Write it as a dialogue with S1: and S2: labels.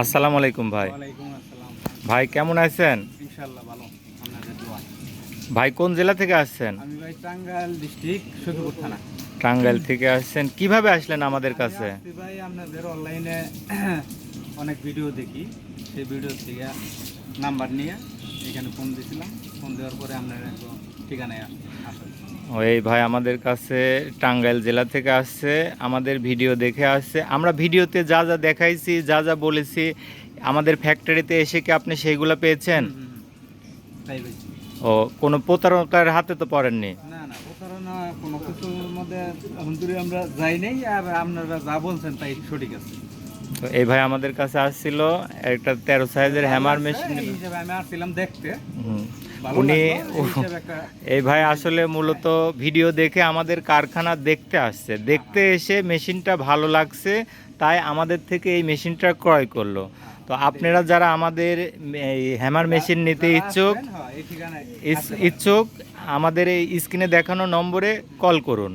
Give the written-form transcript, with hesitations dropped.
S1: আসসালামু আলাইকুম ভাই।
S2: ওয়ালাইকুম আসসালাম।
S1: ভাই কেমন আছেন?
S2: ইনশাআল্লাহ ভালো, আপনাদের দোয়া।
S1: ভাই কোন জেলা থেকে আসছেন?
S2: আমি ভাই টাঙ্গাইল ডিস্ট্রিক্ট সখীপুর থানা।
S1: টাঙ্গাইল থেকে আসছেন, কিভাবে আসলেন আমাদের
S2: আমি
S1: কাছে?
S2: আসছি ভাই আপনাদের অনলাইনে অনেক ভিডিও দেখি, সেই ভিডিও থেকে নাম্বার নিয়ে এখানে ফোন দিয়েছিলাম। ফোন দেওয়ার পরে আপনার ঠিকানায় আসেন।
S1: ওই ভাই আমাদের কাছে টাঙ্গাইল জেলা থেকে আসছে, আমাদের ভিডিও দেখে আসছে। আমরা ভিডিওতে যা যা দেখাইছি, যা যা বলেছি, আমাদের ফ্যাক্টরিতে এসে কি আপনি সেইগুলো পেয়েছেন?
S2: তাই ভাই।
S1: ও, কোনো প্রতারণার হাতে তো পড়েননি?
S2: না না, প্রতারণা কোনো কিছুর মধ্যে এখন দূরে আমরা যাই নাই, আর আপনারা যা বলছেন তাই সঠিক আছে।
S1: তো এই ভাই আমাদের কাছে আসছিল একটা 13 সাইজের
S2: ভালো
S1: হ্যামার
S2: লাগছে,
S1: মেশিন।
S2: এই হিসেবে আমি আসছিলাম দেখতে।
S1: হুম।
S2: ভালো
S1: উনি
S2: লাগলো, এই হিসেবে একটা।
S1: এই ভাই আসলে মূলত ভিডিও দেখে আমাদের কারখানা দেখতে আসছে, দেখতে এসে মেশিনটা ভালো লাগছে, তাই আমাদের থেকে এই মেশিনটা ক্রয় করলো। তো আপনারা যারা আমাদের এই হ্যামার মেশিন নিতে
S2: যারা
S1: ইচ্ছুক
S2: আসবেন, হ্যাঁ, এই ঠিকানায় আসতে পারেন।
S1: ইচ্ছুক আমাদের এই স্ক্রিনে দেখানো নম্বরে কল করুন।